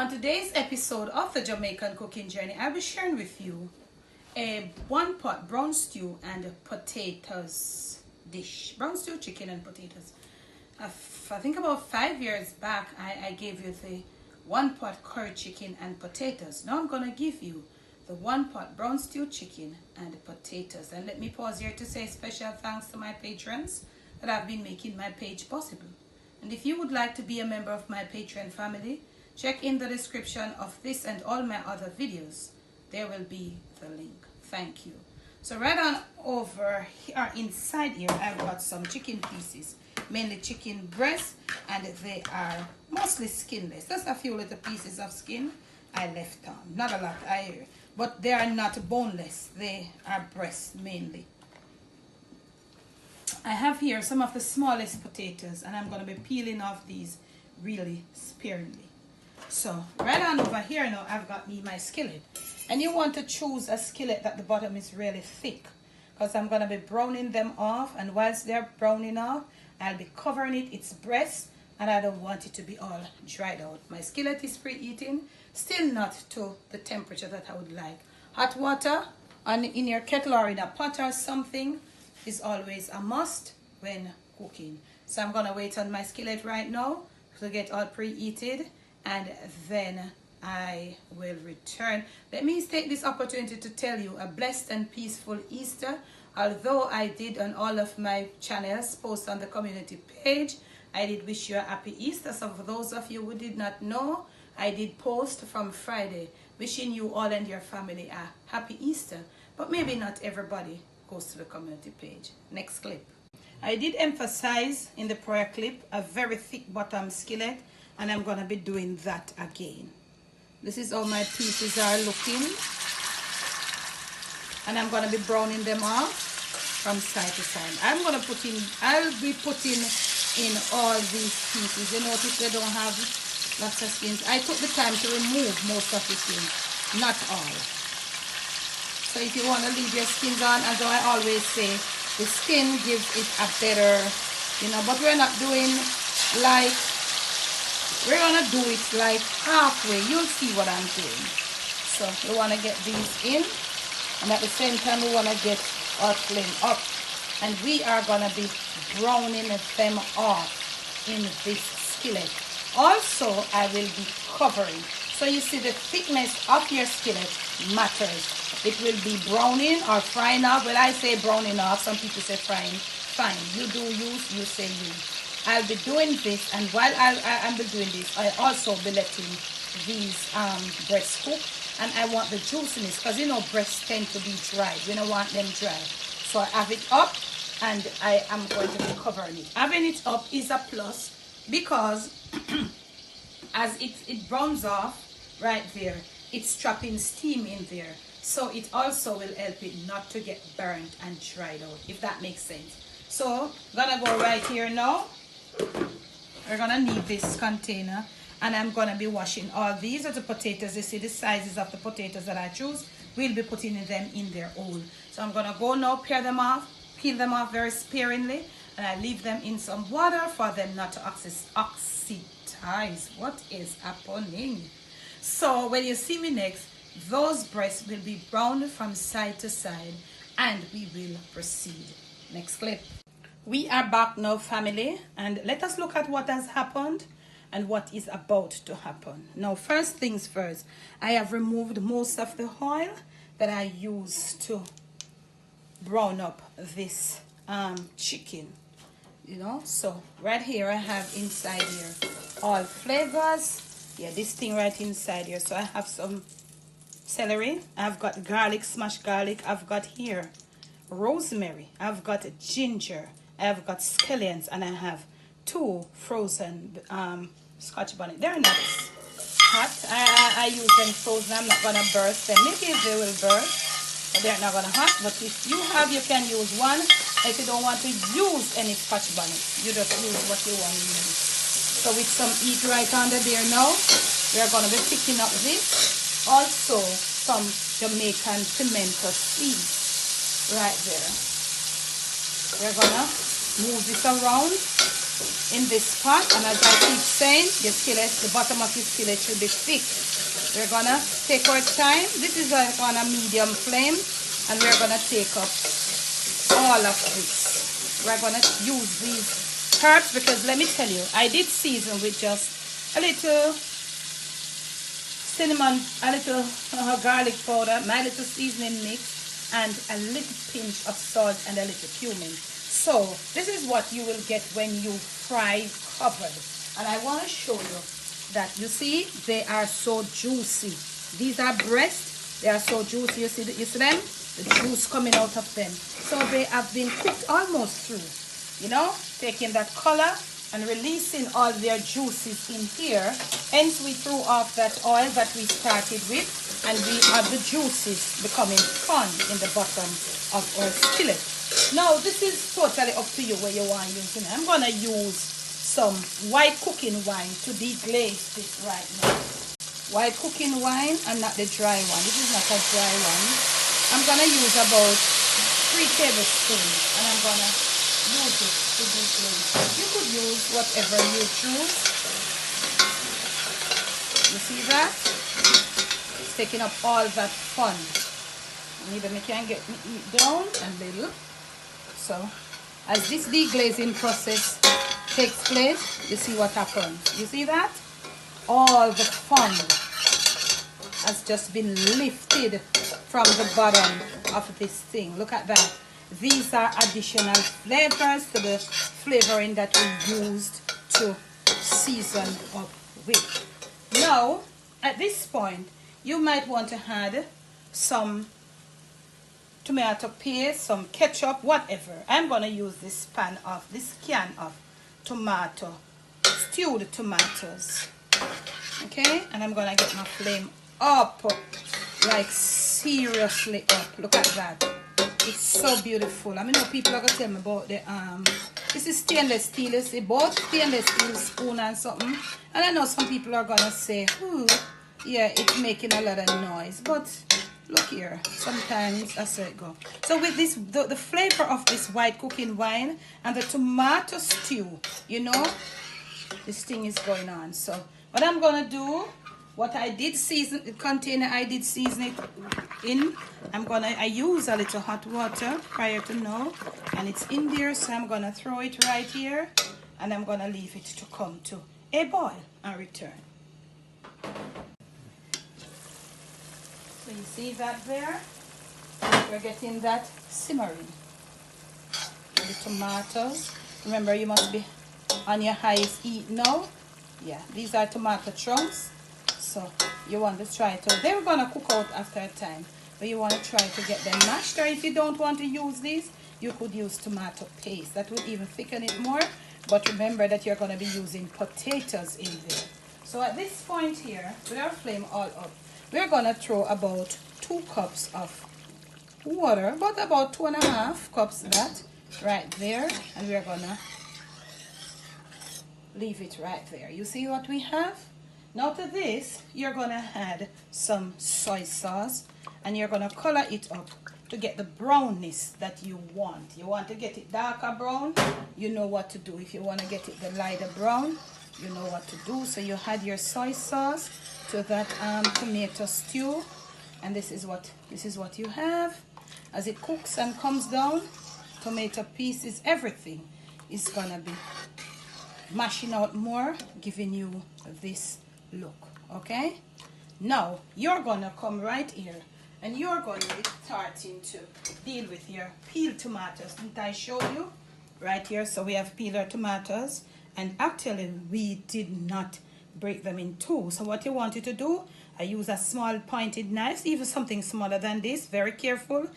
On today's episode of the Jamaican cooking journey, I'll be sharing with you a one-pot brown stew and potatoes dish. Brown stew, chicken and potatoes. I think about 5 years back, I gave you the one-pot curry chicken and potatoes. Now I'm going to give you the one-pot brown stew chicken and potatoes. And let me pause here to say special thanks to my patrons that have been making my page possible. And if you would like to be a member of my Patreon family, check in the description of this and all my other videos. There will be the link. Thank you. So right on over here, inside here, I've got some chicken pieces, mainly chicken breast, and they are mostly skinless. Just a few little pieces of skin I left on. Not a lot, but they are not boneless. They are breast mainly. I have here some of the smallest potatoes, and I'm going to be peeling off these really sparingly. So right on over here now, I've got my skillet, and you want to choose a skillet that the bottom is really thick, because I'm going to be browning them off, and whilst they're browning off, I'll be covering its breast, and I don't want it to be all dried out. My skillet is preheating, still not to the temperature that I would like. Hot water in your kettle or in a pot or something is always a must when cooking. So I'm going to wait on my skillet right now to get all preheated, and then I will return. Let me take this opportunity to tell you a blessed and peaceful Easter. Although I did on all of my channels post on the community page, I did wish you a happy Easter. So for those of you who did not know, I did post from Friday wishing you all and your family a happy Easter, but maybe not everybody goes to the community page. Next clip. I did emphasize in the prior clip a very thick bottom skillet, and I'm going to be doing that again. This is how my pieces are looking, and I'm going to be browning them off from side to side. I'll be putting in all these pieces. You notice they don't have lots of skins. I took the time to remove most of the skins, not all. So if you want to leave your skins on, as I always say, the skin gives it a better, but we're not doing like, we're going to do it like halfway. You'll see what I'm doing. So we want to get these in, and at the same time we want to get our flame up. And we are going to be browning them off in this skillet. Also, I will be covering. So you see the thickness of your skillet matters. It will be browning or frying off. Well, I say browning off. Some people say frying. Fine. You do you say you. I'll be doing this, and while I'll be doing this, I also be letting these breasts cook. And I want the juiciness, because breasts tend to be dry. We don't want them dry. So I have it up, and I am going to be covering it. Having it up is a plus, because as it browns off right there, it's trapping steam in there. So it also will help it not to get burnt and dried out, if that makes sense. So I'm gonna go right here now. We're gonna need this container, and I'm gonna be washing all these are the potatoes. You see the sizes of the potatoes that I choose. We'll be putting them in their hole. So I'm gonna go now, peel them off very sparingly, and I leave them in some water for them not to oxidize. What is happening? So when you see me next, those breasts will be browned from side to side, and we will proceed. Next clip. We are back now, family, and let us look at what has happened and what is about to happen. Now, first things first, I have removed most of the oil that I used to brown up this chicken. So right here I have inside here all flavors. Yeah, this thing right inside here. So I have some celery, I've got garlic, smashed garlic, I've got here rosemary, I've got ginger, I've got scallions, and I have 2 frozen scotch bonnet. They're not hot. I use them frozen. I'm not gonna burst them. Maybe they will burst, but they're not gonna hot. But if you have, you can use one. If you don't want to use any scotch bonnet, you just use what you want to use. So with some heat right under there now, we're gonna be picking up this. Also some Jamaican pimento seeds right there. We're gonna move this around in this pot, and as I keep saying, your skillet, the bottom of your skillet should be thick. We're gonna take our time. This is on a medium flame, and we're gonna take up all of this. We're gonna use these herbs because let me tell you, I did season with just a little cinnamon, a little garlic powder, my little seasoning mix, and a little pinch of salt and a little cumin. So this is what you will get when you fry covered. And I want to show you that, you see, they are so juicy. These are breasts. They are so juicy. You see them? The juice coming out of them. So they have been cooked almost through. You know, taking that color and releasing all their juices in here. Hence we threw off that oil that we started with, and we have the juices becoming fun in the bottom of our skillet. Now this is totally up to you where you want to use it. I'm going to use some white cooking wine to deglaze this right now. White cooking wine and not the dry one. This is not a dry one. I'm going to use about 3 tablespoons, and I'm going to use it to deglaze. You could use whatever you choose. You see that? It's taking up all that fun. And even I can get it down a little. So as this deglazing process takes place, you see what happens. You see that? All the fun has just been lifted from the bottom of this thing. Look at that. These are additional flavors to the flavoring that we used to season up with. Now, at this point, you might want to add some tomato paste, some ketchup, whatever. I'm going to use this can of tomato, stewed tomatoes. Okay, and I'm going to get my flame up, like seriously up. Look at that. It's so beautiful. I mean, people are going to tell me about the this is stainless steel. You see, both stainless steel spoon and something. And I know some people are going to say, ooh, yeah, it's making a lot of noise. But look here, sometimes that's how it goes. So with this, the flavor of this white cooking wine and the tomato stew, you know, this thing is going on. So what I'm going to do, what I did season, the container I did season it in, I use a little hot water prior to now, and it's in there, so I'm gonna throw it right here, and I'm gonna leave it to come to a boil and return. So you see that there? We're getting that simmering. The tomatoes. Remember, you must be on your highest heat now. Yeah, these are tomato chunks. So you want to try it out. They're gonna cook out after a time, but you want to try to get them mashed. Or if you don't want to use these, you could use tomato paste. That would even thicken it more. But remember that you're going to be using potatoes in there. So at this point here, with our flame all up, we're going to throw about 2 cups of water, but about 2.5 cups of that right there, and we're going to leave it right there. You see what we have? Now to this, you're going to add some soy sauce, and you're going to color it up to get the brownness that you want. You want to get it darker brown, you know what to do. If you want to get it the lighter brown, you know what to do. So you add your soy sauce to that tomato stew, and this is what you have. As it cooks and comes down, tomato pieces, everything is going to be mashing out more, giving you this look. Okay, now you're gonna come right here and you're going to be starting to deal with your peeled tomatoes. Didn't I show you right here? So we have peeled our tomatoes, and actually we did not break them in two. So what you want you to do, I use a small pointed knife, even something smaller than this. Very careful.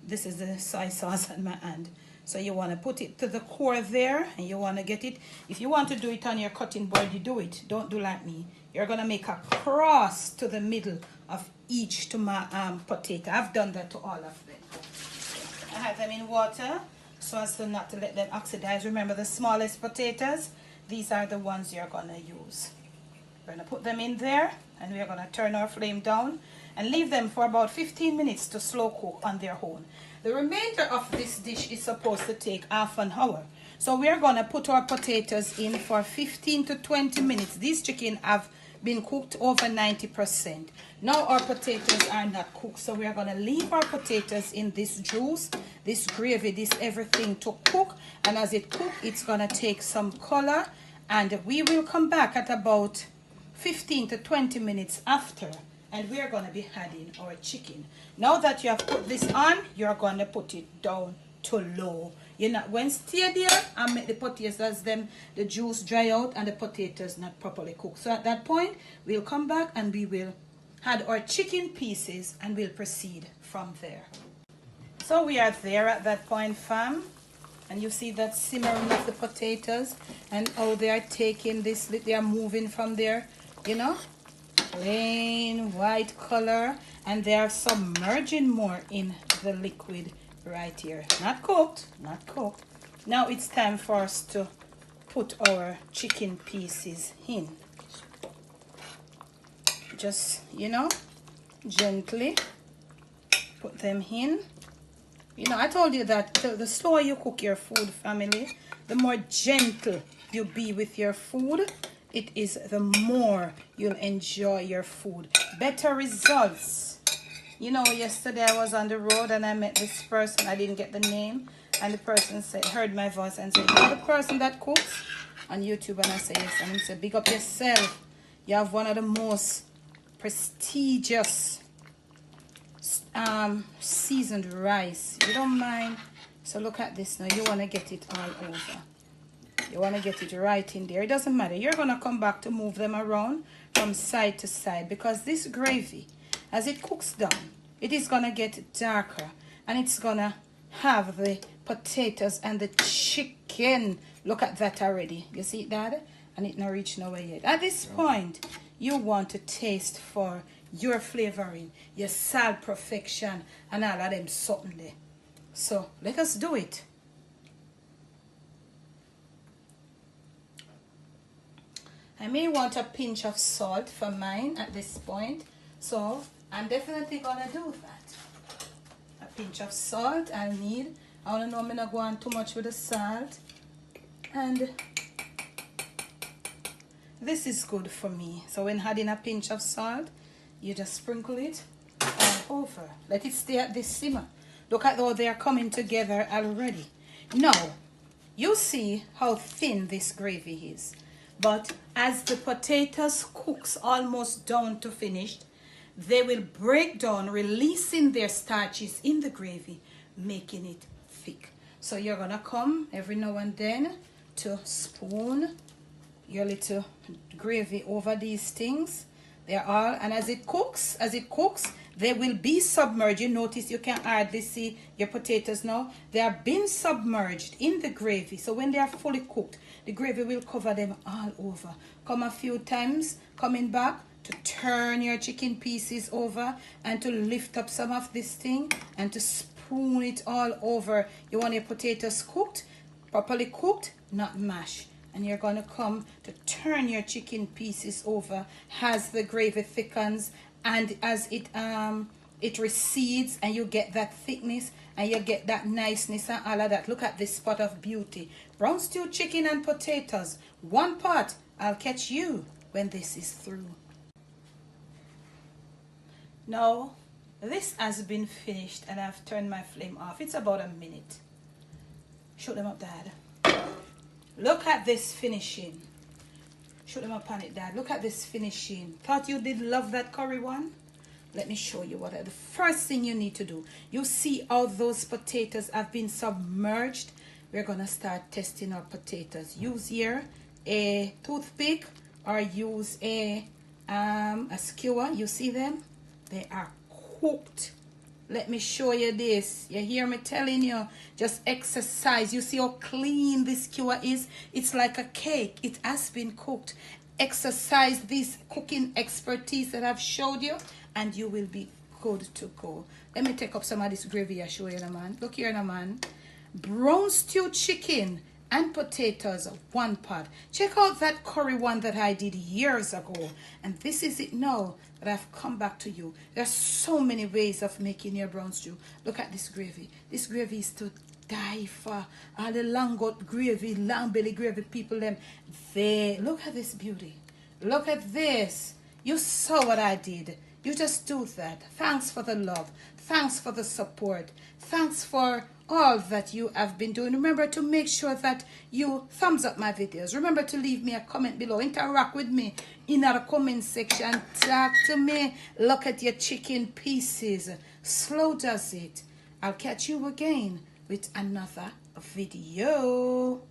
This is the soy sauce on my hand. So you want to put it to the core there, and you want to get it. If you want to do it on your cutting board, you do it. Don't do like me. You're going to make a cross to the middle of each potato. I've done that to all of them. I have them in water so as to not to let them oxidize. Remember, the smallest potatoes, these are the ones you're going to use. We're going to put them in there, and we're going to turn our flame down and leave them for about 15 minutes to slow cook on their own. The remainder of this dish is supposed to take half an hour. So we are going to put our potatoes in for 15 to 20 minutes. These chicken have been cooked over 90%. Now our potatoes are not cooked, so we are going to leave our potatoes in this juice, this gravy, this everything to cook. And as it cooks, it's going to take some color, and we will come back at about 15 to 20 minutes after, and we are going to be adding our chicken. Now that you have put this on, you're going to put it down to low. You're not going to stay there and make the potatoes, the juice dry out and the potatoes not properly cooked. So at that point, we'll come back and we will add our chicken pieces and we'll proceed from there. So we are there at that point, fam. And you see that simmering of the potatoes and how they are taking this, they are moving from there, you know, plain white color, and they are submerging more in the liquid right here. Not cooked, not cooked. Now it's time for us to put our chicken pieces in. Just, you know, gently put them in. You know, I told you that the slower you cook your food, family, the more gentle you be with your food, it is the more you'll enjoy your food. Better results. You know, yesterday I was on the road and I met this person. I didn't get the name. And the person said, heard my voice and said, you're the person that cooks on YouTube? And I said, yes. And he said, big up yourself. You have one of the most prestigious seasoned rice. You don't mind? So look at this now. You want to get it all over. You want to get it right in there. It doesn't matter. You're going to come back to move them around from side to side, because this gravy, as it cooks down, it is going to get darker, and it's going to have the potatoes and the chicken. Look at that already. You see that? And it not reached nowhere yet. At this point, you want to taste for your flavoring, your salt perfection, and all of them something there. So let us do it. I may want a pinch of salt for mine at this point, so I'm definitely gonna do that. A pinch of salt I'll need. I wanna know I'm not going too much with the salt, and this is good for me. So when adding a pinch of salt, you just sprinkle it all over. Let it stay at this simmer. Look at how they are coming together already. Now, you see how thin this gravy is. But as the potatoes cooks almost down to finished, they will break down, releasing their starches in the gravy, making it thick. So you're gonna come every now and then to spoon your little gravy over these things. They're all, and as it cooks, they will be submerged. You notice you can hardly see your potatoes now. They are being submerged in the gravy. So when they are fully cooked, the gravy will cover them all over. Come a few times, coming back to turn your chicken pieces over and to lift up some of this thing and to spoon it all over. You want your potatoes cooked, properly cooked, not mashed. And you're going to come to turn your chicken pieces over as the gravy thickens and as it recedes, and you get that thickness and you get that niceness and all of that. Look at this pot of beauty. Brown stew chicken and potatoes. One pot. I'll catch you when this is through. Now, this has been finished and I've turned my flame off. It's about a minute. Shoot them up, Dad. Look at this finishing. Shoot them up on it, Dad. Look at this finishing. Thought you did love that curry one? Let me show you what the first thing you need to do. You see how those potatoes have been submerged. We're going to start testing our potatoes. Use here a toothpick or use a skewer. You see them? They are cooked. Let me show you this. You hear me telling you? Just exercise. You see how clean this skewer is? It's like a cake. It has been cooked. Exercise this cooking expertise that I've showed you, and you will be good to go. Let me take up some of this gravy I show you, man. Look here, man. Brown stew chicken and potatoes, one pot. Check out that curry one that I did years ago. And this is it now that I've come back to you. There's so many ways of making your brown stew. Look at this gravy. This gravy is to die for all the long gut gravy, long belly gravy people them. They look at this beauty. Look at this. You saw what I did. You just do that. Thanks for the love. Thanks for the support. Thanks for all that you have been doing. Remember to make sure that you thumbs up my videos. Remember to leave me a comment below. Interact with me in the comment section. Talk to me. Look at your chicken pieces. Slow does it. I'll catch you again with another video.